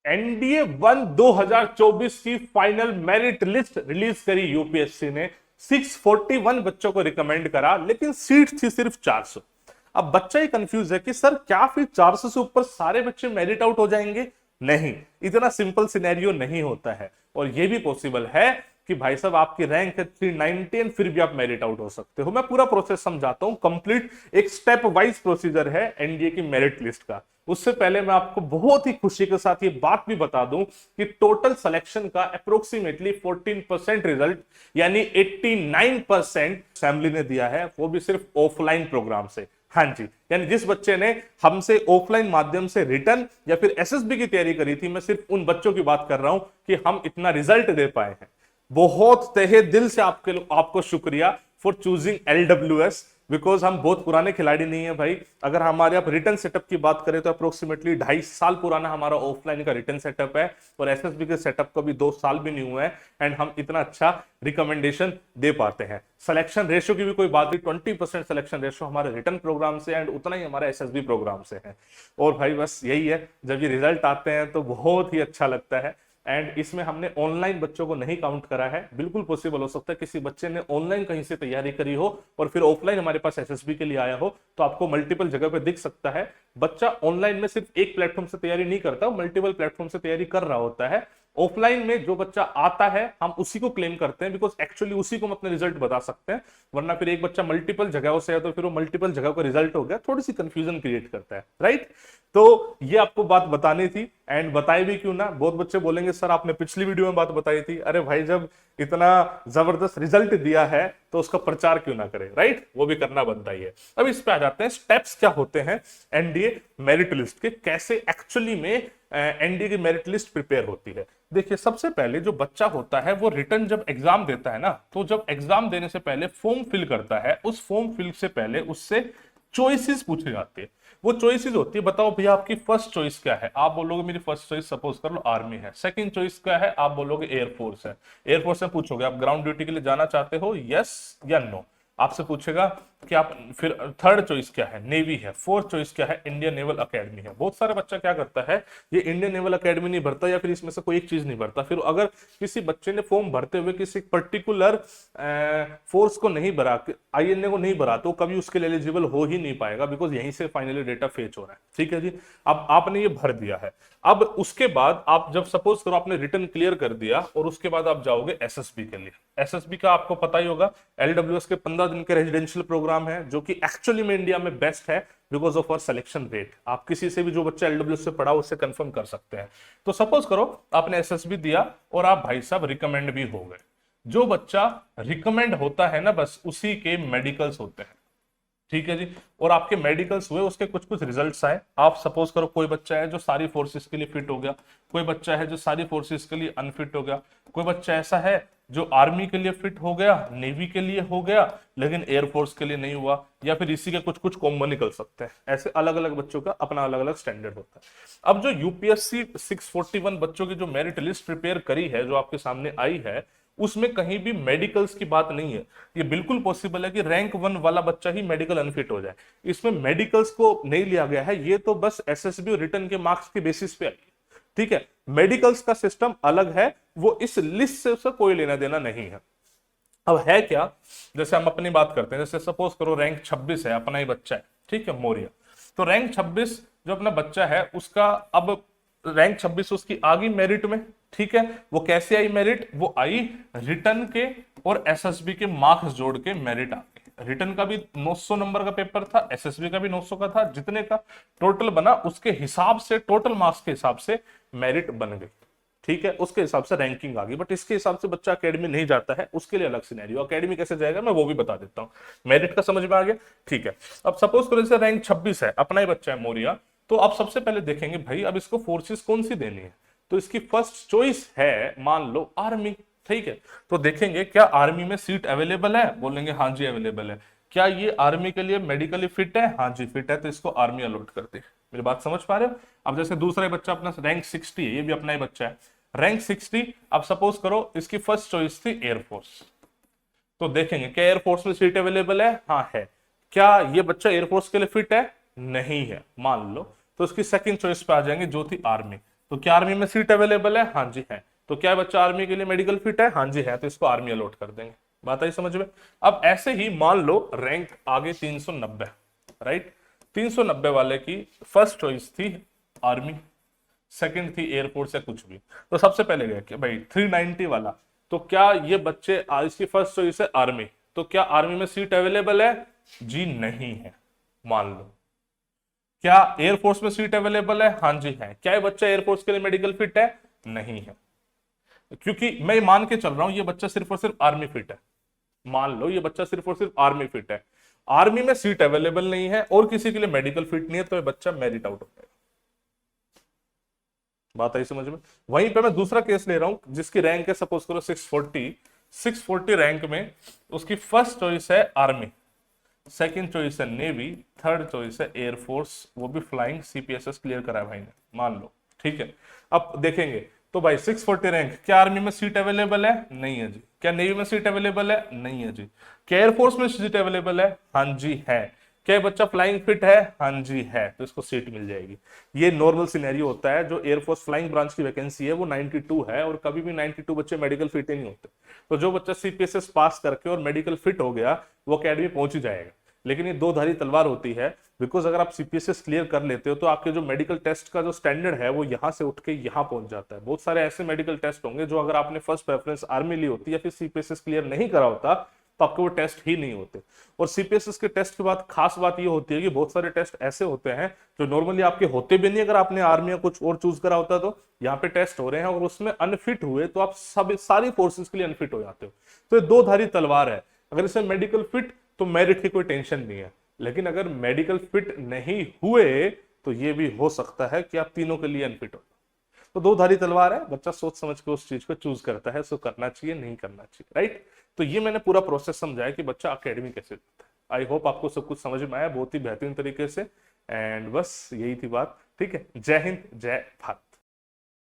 NDA 1 2024 की final merit list release करी UPSC ने। 641 बच्चों को रिकमेंड करा, लेकिन सीट थी सिर्फ 400। अब बच्चा ही कंफ्यूज है कि सर क्या फिर 400 से ऊपर सारे बच्चे मेरिट आउट हो जाएंगे? नहीं, इतना सिंपल सिनेरियो नहीं होता है। और यह भी पॉसिबल है कि भाई साहब आपकी रैंक है 390 फिर भी आप मेरिट आउट हो सकते हो। मैं पूरा प्रोसेस समझाता हूं, कंप्लीट एक स्टेप वाइज प्रोसीजर है एनडीए की मेरिट लिस्ट का। उससे पहले मैं आपको बहुत ही खुशी के साथ ये बात भी बता दूं कि टोटल सिलेक्शन का अप्रोक्सीमेटली 14% रिजल्ट यानी 89% असेंबली ने दिया है, वो भी सिर्फ ऑफलाइन प्रोग्राम से। हाँ जी, यानी जिस बच्चे ने हमसे ऑफलाइन माध्यम से रिटर्न या फिर एसएसबी की तैयारी करी थी, मैं सिर्फ उन बच्चों की बात कर रहा हूं कि हम इतना रिजल्ट दे पाए हैं। बहुत तहे दिल से आपको शुक्रिया फॉर चूजिंग एलडब्ल्यूएस, बिकॉज हम बहुत पुराने खिलाड़ी नहीं है भाई। अगर हमारे आप रिटर्न सेटअप की बात करें तो अप्रोक्सीमेटली 2.5 साल पुराना हमारा ऑफलाइन का रिटर्न सेटअप है, और एसएसबी के सेटअप को भी 2 साल भी नहीं हुआ है, एंड हम इतना अच्छा रिकमेंडेशन दे पाते हैं। सिलेक्शन रेशियो की भी कोई बात नहीं, 20% सिलेक्शन रेशियो हमारे रिटर्न प्रोग्राम से एंड उतना ही हमारा एसएसबी प्रोग्राम से है। और भाई बस यही है, जब ये रिजल्ट आते हैं तो बहुत ही अच्छा लगता है। एंड इसमें हमने ऑनलाइन बच्चों को नहीं काउंट करा है। बिल्कुल पॉसिबल हो सकता है किसी बच्चे ने ऑनलाइन कहीं से तैयारी करी हो और फिर ऑफलाइन हमारे पास एसएसबी के लिए आया हो, तो आपको मल्टीपल जगह पे दिख सकता है। बच्चा ऑनलाइन में सिर्फ एक प्लेटफॉर्म से तैयारी नहीं करता, मल्टीपल प्लेटफॉर्म से तैयारी कर रहा होता है। ऑफलाइन में जो बच्चा आता है हम उसी को क्लेम करते हैं, बिकॉज एक्चुअली उसी को हम अपने रिजल्ट बता सकते हैं। वरना फिर एक बच्चा मल्टीपल जगहों से है तो फिर वो मल्टीपल जगह का रिजल्ट हो गया, थोड़ी सी कंफ्यूजन क्रिएट करता है, राइट। तो ये आपको बात बतानी थी, एंड बताई भी क्यों ना। बहुत बच्चे बोलेंगे सर आपने पिछली वीडियो में बात बताई थी। अरे भाई जब इतना जबरदस्त रिजल्ट दिया है तो उसका प्रचार क्यों ना करें, राइट, वो भी करना बनता ही है। अब इस पे आ जाते हैं, स्टेप्स क्या होते हैं एनडीए मेरिट लिस्ट के, कैसे एक्चुअली में एनडीए की मेरिट लिस्ट प्रिपेयर होती है। देखिए सबसे पहले जो बच्चा होता है वो रिटर्न जब एग्जाम देता है ना, तो जब एग्जाम देने से पहले फॉर्म फिल करता है, उस फॉर्म फिल से पहले उससे चॉइसेस पूछे जाते हैं। वो चॉइसेस होती है, बताओ भैया आपकी फर्स्ट चॉइस क्या है, आप बोलोगे मेरी फर्स्ट चॉइस सपोज कर लो आर्मी है। सेकंड चॉइस क्या है, आप बोलोगे एयरफोर्स है। एयरफोर्स में पूछोगे आप ग्राउंड ड्यूटी के लिए जाना चाहते हो, यस या नो। आपसे पूछेगा कि आप फिर थर्ड चॉइस क्या है, नेवी है। फोर्थ चॉइस क्या है, इंडियन नेवल अकेडमी है। बहुत सारे बच्चा क्या करता है, ये इंडियन नेवल अकेडमी नहीं भरता या फिर इसमें से कोई एक चीज नहीं भरता। फिर अगर किसी बच्चे ने फॉर्म भरते हुए किसी पर्टिकुलर फोर्स को नहीं भरा, आईएनए को नहीं भरा, तो कभी उसके लिए एलिजिबल हो ही नहीं पाएगा, बिकॉज यहीं से फाइनली डेटा फेच हो रहा है। ठीक है जी, अब आपने ये भर दिया है। अब उसके बाद आप जब सपोज करो आपने रिटर्न क्लियर कर दिया और उसके बाद आप जाओगे एसएसबी के लिए। एसएसबी का आपको पता ही होगा, एलडब्ल्यूएस के 15 दिन के रेजिडेंशियल प्रोग्राम है, जो कि एक्चुअली में इंडिया में बेस्ट है because of our selection rate. आप किसी से भी जो बच्चा एलडब्ल्यूएस से पढ़ा उससे कंफर्म कर सकते हैं। तो सपोज करो आपने एसएसबी दिया और आप भाई साहब रिकमेंड भी हो गए। जो बच्चा रिकमेंड होता है ना, बस उसी के मेडिकल्स होते हैं। ठीक है जी, और आपके मेडिकल्स हुए, उसके कुछ कुछ रिजल्ट्स आए। आप सपोज करो कोई बच्चा है जो सारी फोर्सेस के लिए फिट हो गया, कोई बच्चा है जो सारी फोर्सेस के लिए अनफिट हो गया, कोई बच्चा ऐसा है जो आर्मी के लिए फिट हो गया, नेवी के लिए हो गया, लेकिन एयरफोर्स के लिए नहीं हुआ, या फिर इसी के कुछ कुछ कॉम्बो निकल सकते हैं। ऐसे अलग अलग बच्चों का अपना अलग अलग स्टैंडर्ड होता है। अब जो यूपीएससी 641 बच्चों की जो मेरिट लिस्ट प्रिपेयर करी है, जो आपके सामने आई है, उसमें कहीं भी मेडिकल्स की बात नहीं है। ये बिल्कुल पॉसिबल है कि रैंक 1 वाला बच्चा ही मेडिकल अनफिट हो जाए। इसमें मेडिकल्स को नहीं लिया गया है, ये तो बस एसएसबी रिटर्न के मार्क्स के बेसिस पे आई है। ठीक है, मेडिकल्स का सिस्टम अलग है, वो इस लिस्ट से कोई लेना देना नहीं है। अब है क्या, जैसे हम अपनी बात करते हैं, जैसे सपोज करो रैंक 26 है, अपना ही बच्चा है, ठीक है, मौर्य। तो रैंक 26 जो अपना बच्चा है उसका, अब रैंक 26 उसकी आ गई मेरिट में। ठीक है, वो कैसे आई मेरिट, वो आई रिटर्न के और एसएसबी के मार्क्स जोड़ के मेरिट आ गई। रिटर्न का भी 900 नंबर का पेपर था, एसएसबी का भी 900 का था, जितने का टोटल बना उसके हिसाब से, टोटल मार्क्स के हिसाब से मेरिट बन गई। ठीक है, उसके हिसाब से रैंकिंग आ गई। बट इसके हिसाब से बच्चा एकेडमी नहीं जाता है, उसके लिए अलग सिनेरियो। एकेडमी कैसे जाएगा मैं वो भी बता देता हूं। मेरिट का समझ में आ गया, ठीक है। अब सपोज करो जैसे रैंक 26 है, अपना ही बच्चा है मौर्या, तो आप सबसे पहले देखेंगे भाई अब इसको फोर्सेस कौन सी देनी है। तो इसकी फर्स्ट चॉइस है मान लो आर्मी। ठीक है, तो देखेंगे क्या आर्मी में सीट अवेलेबल है, बोलेंगे हाँ जी अवेलेबल है। क्या ये आर्मी के लिए मेडिकली फिट है, हाँ जी फिट है, तो इसको आर्मी अलॉट करते हैं। मेरी बात समझ पा रहे हो। अब जैसे दूसरा बच्चा अपना रैंक 60 है, ये भी अपना ही बच्चा है, रैंक 60। अब सपोज करो इसकी फर्स्ट चॉइस थी एयरफोर्स, तो देखेंगे क्या एयरफोर्स में सीट अवेलेबल है, हाँ है। क्या ये बच्चा एयरफोर्स के लिए फिट है, नहीं है मान लो, तो उसकी सेकंड चॉइस पे आ जाएंगे जो थी आर्मी। तो क्या आर्मी में सीट अवेलेबल है? हाँ जी है। तो क्या बच्चा आर्मी के लिए मेडिकल फिट है? हाँ जी है। तो इसको आर्मी अलॉट कर देंगे। बात आई समझ में? अब ऐसे ही मान लो रैंक आगे 390, राइट। 390 वाले की फर्स्ट चॉइस थी आर्मी, सेकंड थी एयरफोर्स या कुछ भी। तो सबसे पहले गया कि भाई 390 वाला, तो क्या ये बच्चे इसकी फर्स्ट चॉइस है आर्मी, तो क्या आर्मी में सीट अवेलेबल है? जी नहीं है, मान लो। क्या एयरफोर्स में सीट अवेलेबल है? हाँ जी है। क्या ये बच्चा एयरफोर्स के लिए मेडिकल फिट है? नहीं है, क्योंकि मैं मान के चल रहा हूं ये बच्चा सिर्फ और सिर्फ आर्मी फिट है। मान लो ये बच्चा सिर्फ और सिर्फ आर्मी फिट है, आर्मी में सीट अवेलेबल नहीं है और किसी के लिए मेडिकल फिट नहीं है, तो ये बच्चा मेरिट आउट हो जाएगा। बात आई समझ में? वहीं पे मैं दूसरा केस ले रहा हूं जिसकी रैंक है सपोज करो 640, 640 रैंक में उसकी फर्स्ट चॉइस है आर्मी, सेकंड चॉइस है नेवी, थर्ड चॉइस है एयरफोर्स, वो भी फ्लाइंग, सीपीएसएस क्लियर करा है भाई ने, मान लो, ठीक है। अब देखेंगे तो भाई 640 रैंक, क्या आर्मी में सीट अवेलेबल है? नहीं है जी। क्या नेवी में सीट अवेलेबल है? नहीं है जी। क्या एयरफोर्स में सीट अवेलेबल है? हाँ जी है। क्या ये बच्चा फ्लाइंग फिट है? हाँ जी है। तो इसको सीट मिल जाएगी। ये नॉर्मल सिनेरियो होता है, जो एयरफोर्स फ्लाइंग ब्रांच की वैकेंसी है वो 92 है, और कभी भी 92 बच्चे मेडिकल फिट ही नहीं होते। तो जो बच्चा सीपीएसएस पास करके और मेडिकल फिट हो गया वो अकेडमी पहुंच ही जाएगा। लेकिन ये दो धारी तलवार होती है, बिकॉज अगर आप सीपीएसएस क्लियर कर लेते हो तो आपके जो मेडिकल टेस्ट का जो स्टैंडर्ड है वो यहां से उठ के यहां पहुंच जाता है। बहुत सारे ऐसे मेडिकल टेस्ट होंगे जो अगर आपने फर्स्ट प्रेफरेंस आर्मी ली होती या फिर सीपीएसएस क्लियर नहीं करा होता तो आपके वो टेस्ट ही नहीं होते। और सीपीएसएस के टेस्ट के बाद खास बात ये होती है कि बहुत सारे टेस्ट ऐसे होते हैं जो नॉर्मली आपके होते भी नहीं, अगर आपने आर्मी या कुछ और चूज करा होता तो। यहाँ पे टेस्ट हो रहे हैं और उसमें अनफिट हुए तो आप सब सारी फोर्सेस के लिए अनफिट हो जाते हो। तो ये दो धारी तलवार है। अगर इसमें मेडिकल फिट तो मेरिट की कोई टेंशन नहीं है, लेकिन अगर मेडिकल फिट नहीं हुए तो ये भी हो सकता है कि आप तीनों के लिए अनफिट हो। तो दो धारी तलवार है, बच्चा सोच समझ के उस चीज को चूज करता है, उसको करना चाहिए नहीं करना चाहिए, राइट। तो ये मैंने पूरा प्रोसेस समझाया कि बच्चा अकेडमी कैसे जाता है। आई होप आपको सब कुछ समझ में आया बहुत ही बेहतरीन तरीके से। एंड बस यही थी बात, ठीक है। जय हिंद, जय भारत।